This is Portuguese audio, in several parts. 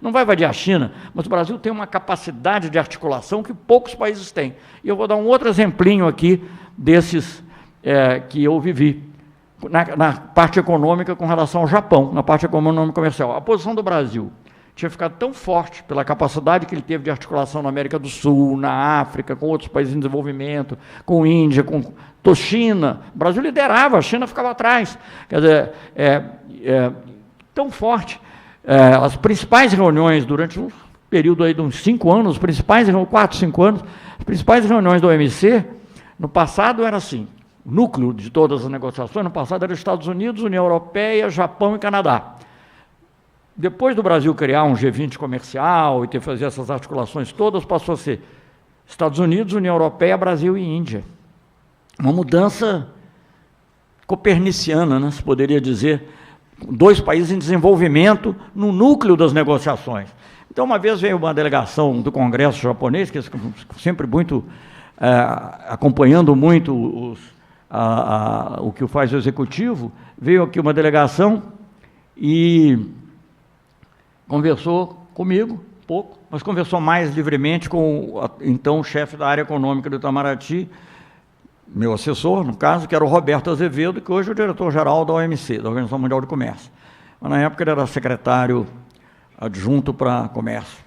Não vai invadir a China, mas o Brasil tem uma capacidade de articulação que poucos países têm. E eu vou dar um outro exemplinho aqui desses que eu vivi. Na parte econômica com relação ao Japão, na parte econômica comercial. A posição do Brasil tinha ficado tão forte pela capacidade que ele teve de articulação na América do Sul, na África, com outros países em desenvolvimento, com Índia, com China. O Brasil liderava, a China ficava atrás. Quer dizer, tão forte. As principais reuniões durante um período aí de uns 5 anos, 4, 5 anos, as principais reuniões da OMC, no passado era assim, o núcleo de todas as negociações, no passado era Estados Unidos, União Europeia, Japão e Canadá. Depois do Brasil criar um G20 comercial e ter que fazer essas articulações todas, passou a ser Estados Unidos, União Europeia, Brasil e Índia. Uma mudança coperniciana, né, se poderia dizer, 2 países em desenvolvimento no núcleo das negociações. Então, uma vez veio uma delegação do Congresso japonês, que é sempre muito, acompanhando muito o que faz o Executivo, veio aqui uma delegação e conversou comigo, pouco, mas conversou mais livremente com então o chefe da área econômica do Itamaraty, meu assessor, no caso, que era o Roberto Azevedo, que hoje é o diretor-geral da OMC, da Organização Mundial do Comércio. Mas na época ele era secretário adjunto para comércio.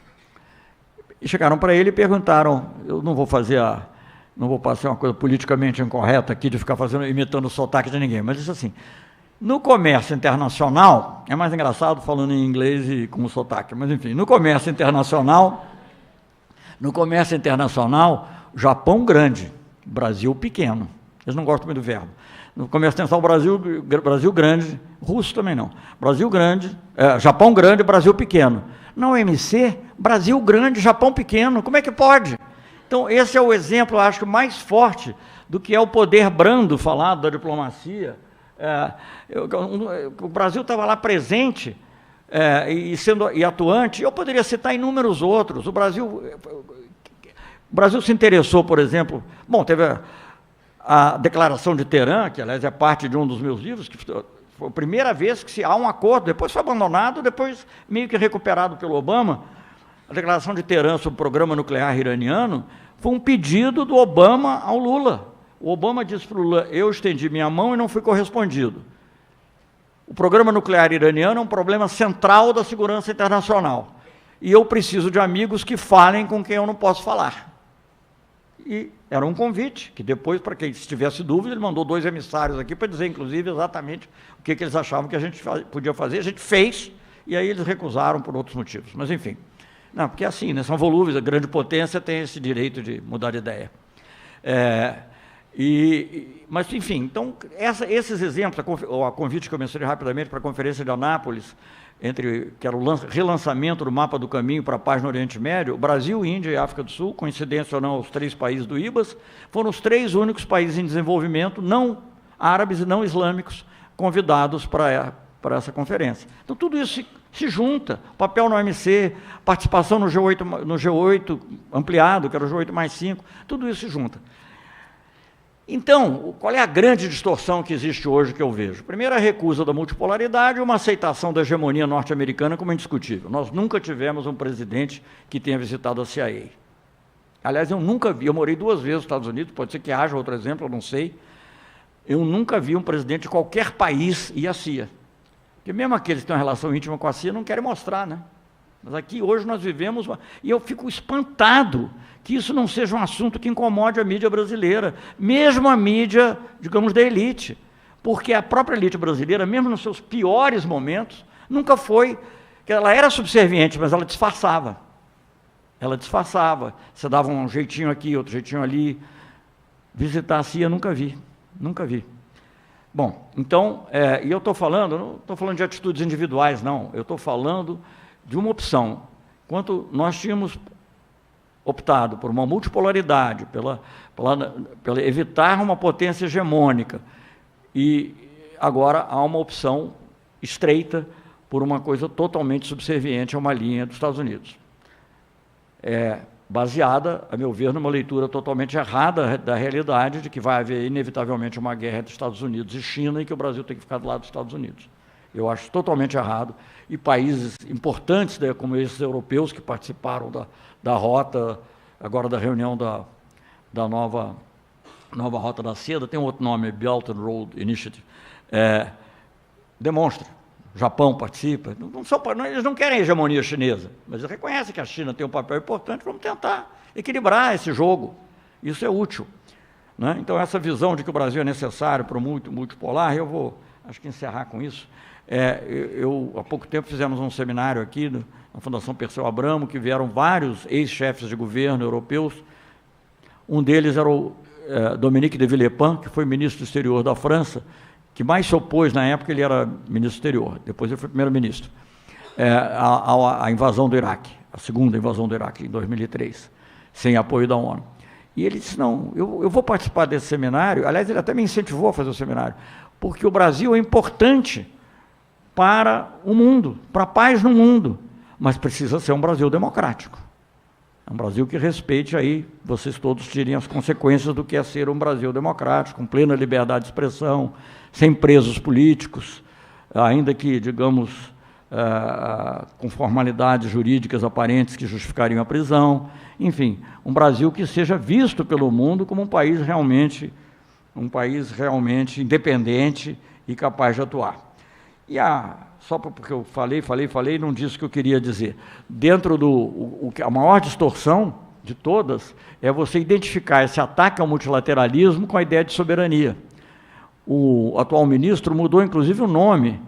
E chegaram para ele e perguntaram, eu não vou passar uma coisa politicamente incorreta aqui de ficar imitando o sotaque de ninguém, mas isso assim, no comércio internacional, é mais engraçado falando em inglês e com sotaque, mas enfim, no comércio internacional, o Japão grande, Brasil pequeno. Eles não gostam muito do verbo. No comércio internacional, Brasil grande, russo também não. Brasil grande, Japão grande, Brasil pequeno. Na OMC, Brasil grande, Japão pequeno. Como é que pode? Então, esse é o exemplo, eu acho, mais forte do que é o poder brando falado da diplomacia. O Brasil estava lá presente e atuante. Eu poderia citar inúmeros outros. O Brasil se interessou, por exemplo, teve a Declaração de Teherã, que aliás é parte de um dos meus livros, que foi a primeira vez que há um acordo, depois foi abandonado, depois meio que recuperado pelo Obama. A Declaração de Teherã sobre o programa nuclear iraniano foi um pedido do Obama ao Lula. O Obama disse para o Lula, eu estendi minha mão e não fui correspondido. O programa nuclear iraniano é um problema central da segurança internacional. E eu preciso de amigos que falem com quem eu não posso falar. E era um convite, que depois, para quem tivesse dúvida, ele mandou 2 emissários aqui para dizer, inclusive, exatamente o que eles achavam que a gente podia fazer. A gente fez, e aí eles recusaram por outros motivos. Mas, enfim, não, porque é assim, né, são volúveis, a grande potência tem esse direito de mudar de ideia. Mas, enfim, então, esses exemplos, a convite que eu mencionei rapidamente para a Conferência de Anápolis, que era o relançamento do mapa do caminho para a paz no Oriente Médio, Brasil, Índia e África do Sul, coincidência ou não, os 3 países do IBAS, foram os 3 únicos países em desenvolvimento, não árabes e não islâmicos, convidados para essa conferência. Então, tudo isso se junta, papel no OMC, participação no G8 ampliado, que era o G8 mais 5, tudo isso se junta. Então, qual é a grande distorção que existe hoje que eu vejo? Primeiro, a recusa da multipolaridade e uma aceitação da hegemonia norte-americana como indiscutível. Nós nunca tivemos um presidente que tenha visitado a CIA. Aliás, eu nunca vi, eu morei 2 vezes nos Estados Unidos, pode ser que haja outro exemplo, eu não sei. Eu nunca vi um presidente de qualquer país ir à CIA. Porque mesmo aqueles que têm uma relação íntima com a CIA não querem mostrar, né? Mas aqui hoje nós vivemos, e eu fico espantado que isso não seja um assunto que incomode a mídia brasileira, mesmo a mídia, digamos, da elite, porque a própria elite brasileira, mesmo nos seus piores momentos, nunca foi, que ela era subserviente, mas ela disfarçava. Você dava um jeitinho aqui, outro jeitinho ali. Visitar a CIA, nunca vi. Bom, então, e eu estou falando, não estou falando de atitudes individuais, não, eu estou falando de uma opção. Enquanto nós tínhamos optado por uma multipolaridade, pela evitar uma potência hegemônica, e agora há uma opção estreita por uma coisa totalmente subserviente a uma linha dos Estados Unidos. Baseada, a meu ver, numa leitura totalmente errada da realidade de que vai haver inevitavelmente uma guerra entre Estados Unidos e China e que o Brasil tem que ficar do lado dos Estados Unidos. Eu acho totalmente errado. E países importantes, né, como esses europeus que participaram da rota, agora da reunião da nova Rota da Seda, tem um outro nome, Belt and Road Initiative, demonstra. O Japão participa. Eles não querem a hegemonia chinesa, mas eles reconhecem que a China tem um papel importante. Vamos tentar equilibrar esse jogo. Isso é útil. Né? Então, essa visão de que o Brasil é necessário para o multipolar, eu vou, acho que, encerrar com isso. Há pouco tempo, fizemos um seminário aqui na Fundação Perseu Abramo, que vieram vários ex-chefes de governo europeus. Um deles era o Dominique de Villepin, que foi ministro do exterior da França, que mais se opôs, na época ele era ministro do exterior, depois ele foi primeiro-ministro, à invasão do Iraque, a segunda invasão do Iraque, em 2003, sem apoio da ONU. E ele disse, não, eu vou participar desse seminário, aliás, ele até me incentivou a fazer o seminário, porque o Brasil é importante para o mundo, para a paz no mundo, mas precisa ser um Brasil democrático. É um Brasil que respeite aí, vocês todos tirem as consequências do que é ser um Brasil democrático, com plena liberdade de expressão, sem presos políticos, ainda que, digamos, com formalidades jurídicas aparentes que justificariam a prisão. Enfim, um Brasil que seja visto pelo mundo como um país realmente independente e capaz de atuar. E só porque eu falei, não disse o que eu queria dizer. Dentro a maior distorção de todas é você identificar esse ataque ao multilateralismo com a ideia de soberania. O atual ministro mudou, inclusive, o nome,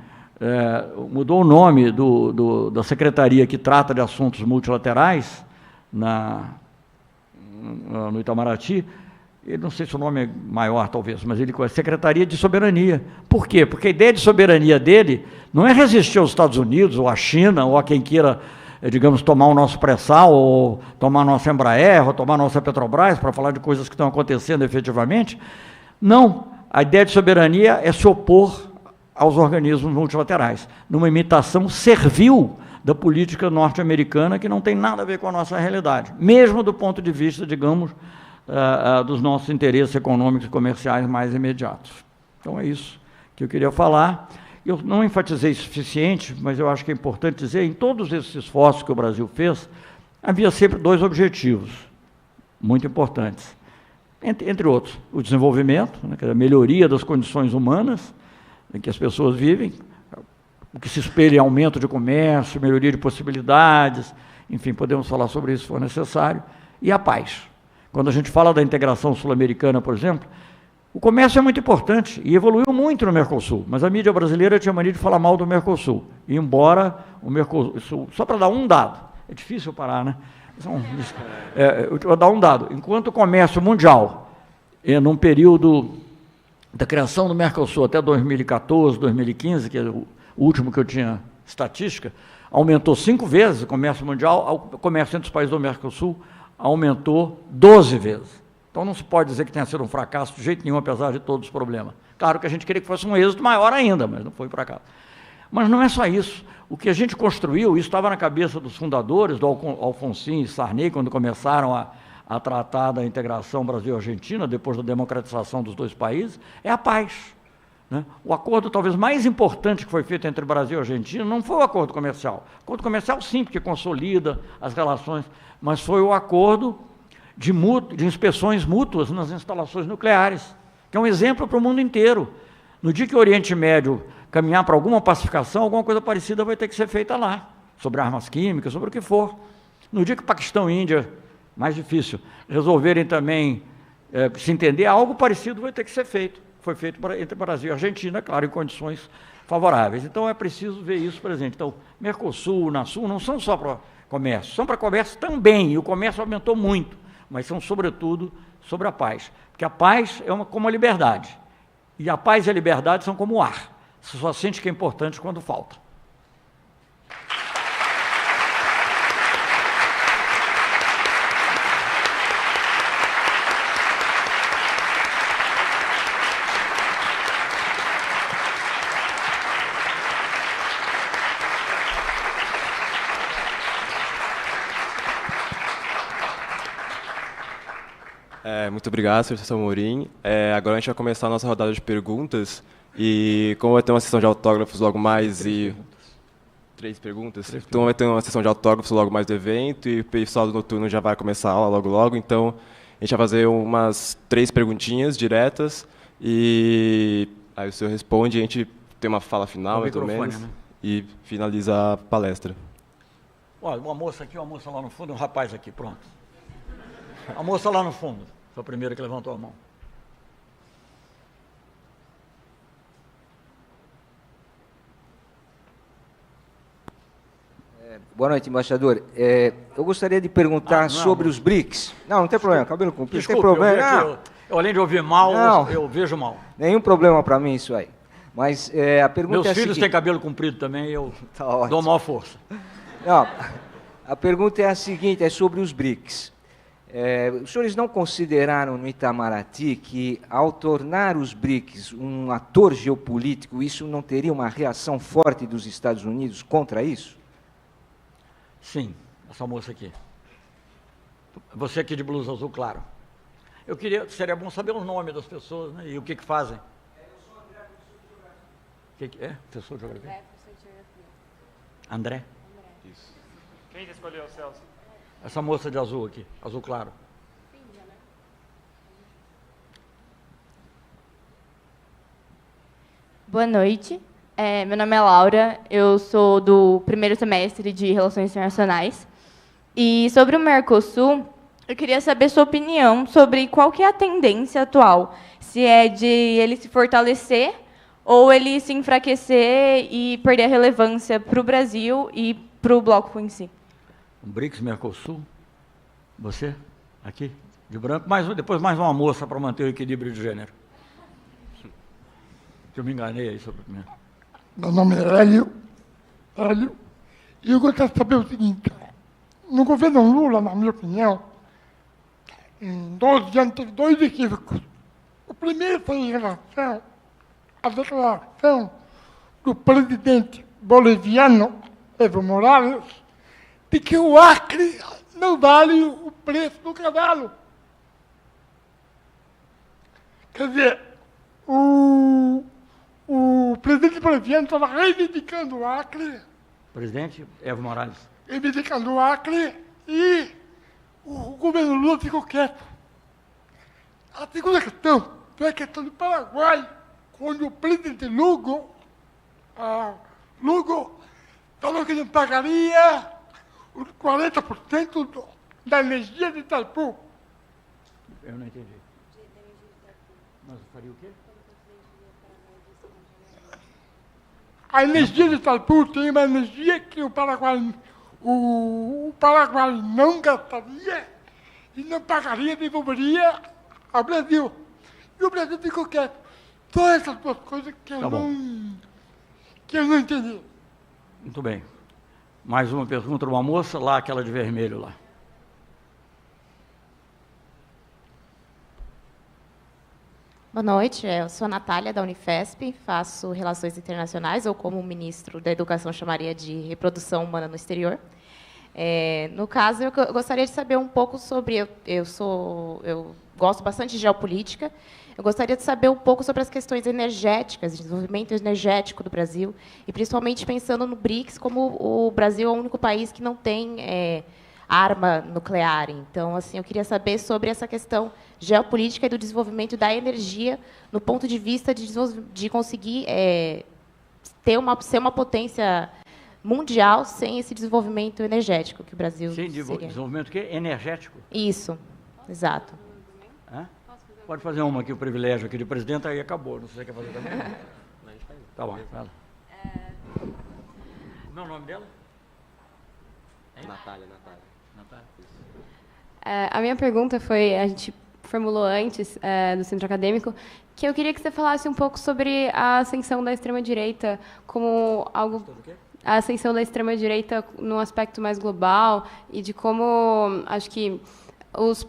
da secretaria que trata de assuntos multilaterais no Itamaraty. Eu não sei se o nome é maior, talvez, mas ele é Secretaria de Soberania. Por quê? Porque a ideia de soberania dele não é resistir aos Estados Unidos, ou à China, ou a quem queira, digamos, tomar o nosso pré-sal, ou tomar a nossa Embraer, ou tomar a nossa Petrobras, para falar de coisas que estão acontecendo efetivamente. Não. A ideia de soberania é se opor aos organismos multilaterais, numa imitação servil da política norte-americana, que não tem nada a ver com a nossa realidade, mesmo do ponto de vista, digamos, dos nossos interesses econômicos e comerciais mais imediatos. Então, é isso que eu queria falar. Eu não enfatizei suficiente, mas eu acho que é importante dizer, em todos esses esforços que o Brasil fez, havia sempre dois objetivos muito importantes. Entre outros, o desenvolvimento, né, a melhoria das condições humanas em que as pessoas vivem, o que se espelha em aumento de comércio, melhoria de possibilidades, enfim, podemos falar sobre isso se for necessário, e a paz. Quando a gente fala da integração sul-americana, por exemplo, o comércio é muito importante e evoluiu muito no Mercosul, mas a mídia brasileira tinha mania de falar mal do Mercosul, e embora o Mercosul, só para dar um dado, é difícil parar, né? Eu vou dar um dado, enquanto o comércio mundial, num período da criação do Mercosul até 2014, 2015, que é o último que eu tinha estatística, aumentou 5 vezes o comércio mundial, o comércio entre os países do Mercosul aumentou 12 vezes. Então não se pode dizer que tenha sido um fracasso de jeito nenhum, apesar de todos os problemas. Claro que a gente queria que fosse um êxito maior ainda, mas não foi fracasso. Mas não é só isso. O que a gente construiu, isso estava na cabeça dos fundadores, do Alfonsin e Sarney, quando começaram a tratar da integração Brasil-Argentina, depois da democratização dos dois países, é a paz. Né? O acordo talvez mais importante que foi feito entre Brasil e Argentina não foi o acordo comercial. O acordo comercial, sim, porque consolida as relações, mas foi o acordo de inspeções mútuas nas instalações nucleares, que é um exemplo para o mundo inteiro. No dia que o Oriente Médio caminhar para alguma pacificação, alguma coisa parecida vai ter que ser feita lá, sobre armas químicas, sobre o que for. No dia que Paquistão e Índia, mais difícil, resolverem também se entender, algo parecido vai ter que ser feito. Foi feito entre Brasil e Argentina, claro, em condições favoráveis. Então, é preciso ver isso presente. Então, Mercosul, Unasul, não são só para comércio, são para comércio também, e o comércio aumentou muito, mas são, sobretudo, sobre a paz. Porque a paz é como a liberdade, e a paz e a liberdade são como o ar. Você só sente que é importante quando falta. Muito obrigado, professor Amorim. Agora a gente vai começar a nossa rodada de perguntas. E como vai ter uma sessão de autógrafos logo mais e... Três perguntas? Então vai ter uma sessão de autógrafos logo mais do evento e o pessoal do noturno já vai começar a aula logo logo. Então a gente vai fazer umas 3 perguntinhas diretas e aí o senhor responde e a gente tem uma fala final, mais ou menos, né? E finaliza a palestra. Olha, uma moça aqui, uma moça lá no fundo, um rapaz aqui, pronto. A moça lá no fundo, foi a primeira que levantou a mão. Boa noite, embaixador. Eu gostaria de perguntar sobre os BRICS. Não tem problema, cabelo comprido, Desculpe, não tem problema. Eu, além de ouvir mal, não, eu vejo mal. Nenhum problema para mim isso aí. Mas a pergunta Meus é a filhos seguinte... têm cabelo comprido também, eu dou maior força. Não, a pergunta é a seguinte, é sobre os BRICS. Os senhores não consideraram no Itamaraty que, ao tornar os BRICS um ator geopolítico, isso não teria uma reação forte dos Estados Unidos contra isso? Sim, essa moça aqui. Você aqui de blusa azul claro. Seria bom saber o nome das pessoas, né? E o que fazem. Eu sou André, professor de geografia. Professor de geografia? Professor de geografia. André? Isso. Quem escolheu o Celso? Essa moça de azul aqui, azul claro. Boa noite. Meu nome é Laura, eu sou do primeiro semestre de Relações Internacionais. E sobre o Mercosul, eu queria saber sua opinião sobre qual que é a tendência atual. Se é de ele se fortalecer ou ele se enfraquecer e perder a relevância para o Brasil e para o bloco em si. Um BRICS, Mercosul. Você, aqui, de branco. Depois mais uma moça para manter o equilíbrio de gênero. Eu me enganei aí sobre o primeiro. Meu nome é Hélio, e eu gostaria de saber o seguinte, no governo Lula, na minha opinião, em 12 anos teve 2 equívocos. O primeiro foi em relação à declaração do presidente boliviano, Evo Morales, de que o Acre não vale o preço do cavalo. Quer dizer, o presidente boliviano estava reivindicando o Acre. Presidente Evo Morales. Reivindicando o Acre e o governo Lula ficou quieto. A segunda questão foi a questão do Paraguai, quando o presidente Lugo falou que não pagaria os 40% da energia de Itaipu. Eu não entendi. Mas faria o quê? A energia de Itaipu tem uma energia que o Paraguai não gastaria e não pagaria, devolveria ao Brasil. E o Brasil ficou quieto. Só essas duas coisas que eu não entendi. Muito bem. Mais uma pergunta de uma moça, lá aquela de vermelho lá. Boa noite, eu sou a Natália, da Unifesp, faço Relações Internacionais, ou como o ministro da Educação chamaria de Reprodução Humana no Exterior. No caso, eu gostaria de saber um pouco sobre... Eu gosto bastante de geopolítica, eu gostaria de saber um pouco sobre as questões energéticas, desenvolvimento energético do Brasil, e principalmente pensando no BRICS, como o Brasil é o único país que não tem arma nuclear. Então, assim, eu queria saber sobre essa questão geopolítica e do desenvolvimento da energia no ponto de vista de conseguir ser uma potência mundial sem esse desenvolvimento energético que o Brasil Sem desenvolvimento o quê? Energético? Isso, exato. Pode fazer uma aqui, o privilégio aqui de presidente, aí acabou. Não sei se você quer fazer também. Tá bom, fala. Como é o nome dela? Natália. A minha pergunta foi, a gente formulou antes do centro acadêmico, que eu queria que você falasse um pouco sobre a ascensão da extrema-direita como algo... A ascensão da extrema-direita num aspecto mais global e de como, acho que, os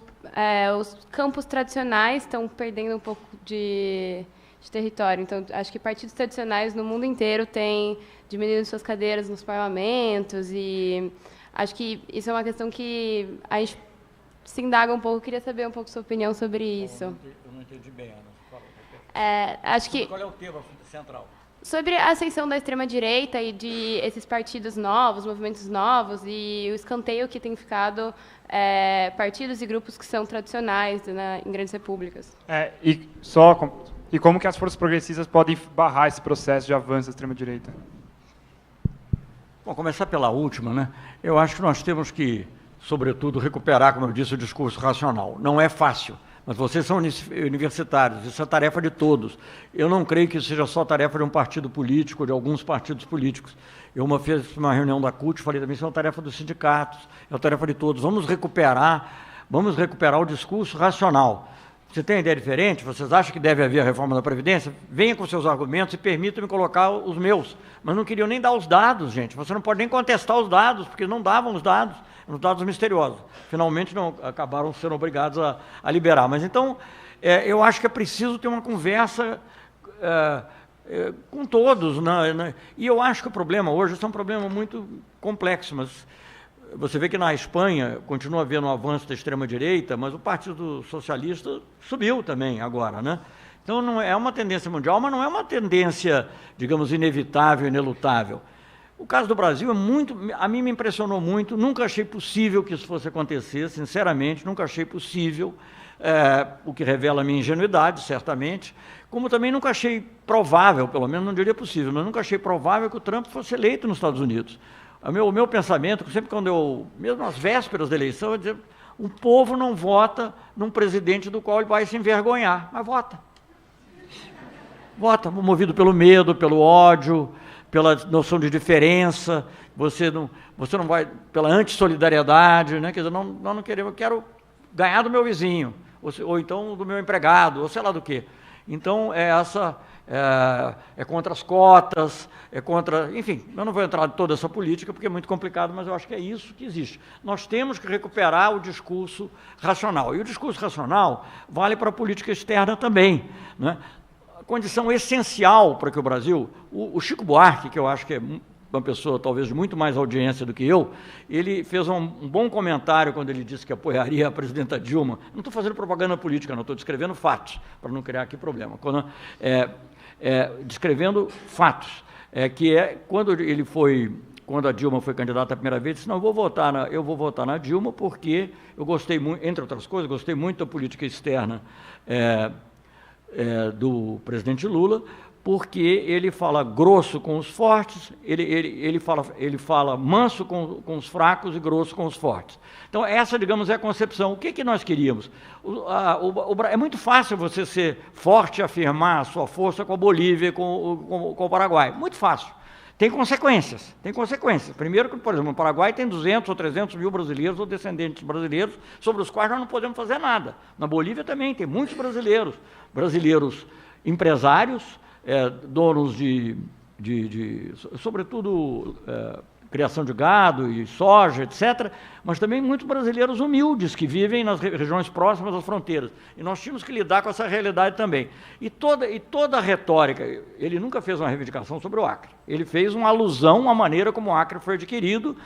campos tradicionais estão perdendo um pouco de território. Então, acho que partidos tradicionais no mundo inteiro têm diminuído suas cadeiras nos parlamentos e acho que isso é uma questão que a gente se indaga um pouco. Eu queria saber um pouco sua opinião sobre isso. Eu não entendi bem, Ana. Acho que Qual é o tema central? sobre a ascensão da extrema-direita e de esses partidos novos, movimentos novos, e o escanteio que tem ficado partidos e grupos que são tradicionais em grandes repúblicas. E como que as forças progressistas podem barrar esse processo de avanço da extrema-direita? Bom, começar pela última, né? Eu acho que nós temos que, sobretudo, recuperar, como eu disse, o discurso racional. Não é fácil, mas vocês são universitários, isso é tarefa de todos. Eu não creio que isso seja só tarefa de um partido político, de alguns partidos políticos. Eu fiz uma reunião da CUT, falei também, isso é uma tarefa dos sindicatos, é uma tarefa de todos. Vamos recuperar o discurso racional. Você tem ideia diferente? Vocês acham que deve haver a reforma da Previdência? Venha com seus argumentos e permitam-me colocar os meus. Mas não queriam nem dar os dados, gente. Você não pode nem contestar os dados, porque não davam os dados misteriosos. Finalmente não acabaram sendo obrigados a liberar. Mas então, eu acho que é preciso ter uma conversa com todos. E eu acho que o problema hoje é um problema muito complexo, mas você vê que na Espanha continua havendo um avanço da extrema-direita, mas o Partido Socialista subiu também agora, né? Então, não é uma tendência mundial, mas não é uma tendência, digamos, inevitável, inelutável. O caso do Brasil a mim me impressionou muito, nunca achei possível que isso fosse acontecer, sinceramente, nunca achei possível, o que revela a minha ingenuidade, certamente, como também nunca achei provável, pelo menos não diria possível, mas nunca achei provável que o Trump fosse eleito nos Estados Unidos. O meu pensamento, sempre quando mesmo nas vésperas da eleição, eu dizia, o povo não vota num presidente do qual ele vai se envergonhar, mas vota. Vota, movido pelo medo, pelo ódio, pela noção de diferença, você não vai, pela antissolidariedade, né? Quer dizer, nós não queremos, eu quero ganhar do meu vizinho, ou então do meu empregado, ou sei lá do quê. Então, é contra as cotas, é contra... Enfim, eu não vou entrar em toda essa política, porque é muito complicado, mas eu acho que é isso que existe. Nós temos que recuperar o discurso racional. E o discurso racional vale para a política externa também, né? A condição essencial para que o Brasil... O Chico Buarque, que eu acho que é uma pessoa talvez de muito mais audiência do que eu, ele fez um bom comentário quando ele disse que apoiaria a presidenta Dilma. Não estou fazendo propaganda política, não, estou descrevendo fatos, para não criar aqui problema. Descrevendo fatos, quando a Dilma foi candidata a primeira vez, disse, não, eu vou votar na Dilma porque eu gostei muito, entre outras coisas, gostei muito da política externa do presidente Lula, porque ele fala grosso com os fortes, ele fala manso com os fracos e grosso com os fortes. Então, essa, digamos, é a concepção. O que nós queríamos? É muito fácil você ser forte e afirmar a sua força com a Bolívia e com o Paraguai. Muito fácil. Tem consequências. Primeiro que, por exemplo, no Paraguai tem 200 ou 300 mil brasileiros ou descendentes brasileiros sobre os quais nós não podemos fazer nada. Na Bolívia também tem muitos brasileiros empresários, donos sobretudo, criação de gado e soja, etc., mas também muitos brasileiros humildes que vivem nas regiões próximas às fronteiras. E nós tínhamos que lidar com essa realidade também. E toda a retórica, ele nunca fez uma reivindicação sobre o Acre. Ele fez uma alusão à maneira como o Acre foi adquirido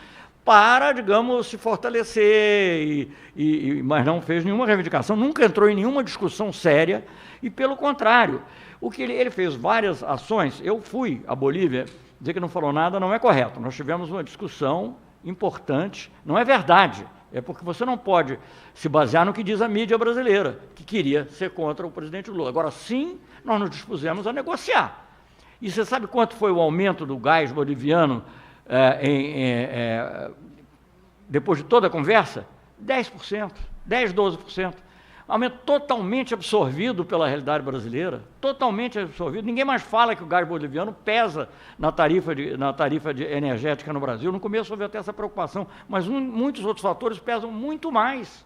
para, digamos, se fortalecer, mas não fez nenhuma reivindicação, nunca entrou em nenhuma discussão séria, e pelo contrário, ele fez várias ações. Eu fui à Bolívia, dizer que não falou nada não é correto. Nós tivemos uma discussão importante, não é verdade, é porque você não pode se basear no que diz a mídia brasileira, que queria ser contra o presidente Lula. Agora, sim, nós nos dispusemos a negociar. E você sabe quanto foi o aumento do gás boliviano depois de toda a conversa? 10%, 12%. Aumento totalmente absorvido pela realidade brasileira, totalmente absorvido. Ninguém mais fala que o gás boliviano pesa na tarifa energética no Brasil. No começo houve até essa preocupação, mas muitos outros fatores pesam muito mais.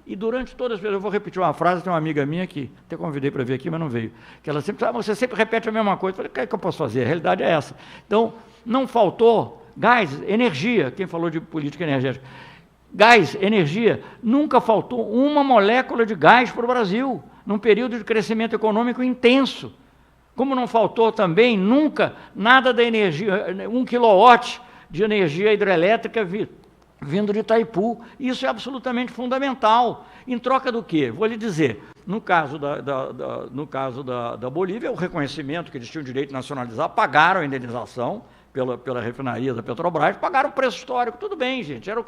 E durante todas as vezes, eu vou repetir uma frase, tem uma amiga minha que até convidei para vir aqui, mas não veio, que ela sempre você sempre repete a mesma coisa. Eu falei, o que eu posso fazer? A realidade é essa. Então, não faltou gás, energia, quem falou de política energética. Gás, energia, nunca faltou uma molécula de gás para o Brasil, num período de crescimento econômico intenso. Como não faltou também, nunca, nada da energia, 1 quilowatt de energia hidrelétrica vindo de Itaipu. Isso é absolutamente fundamental. Em troca do quê? Vou lhe dizer, No caso da Bolívia, o reconhecimento que eles tinham direito de nacionalizar, pagaram a indenização pela refinaria da Petrobras, pagaram o preço histórico, tudo bem, gente, era o que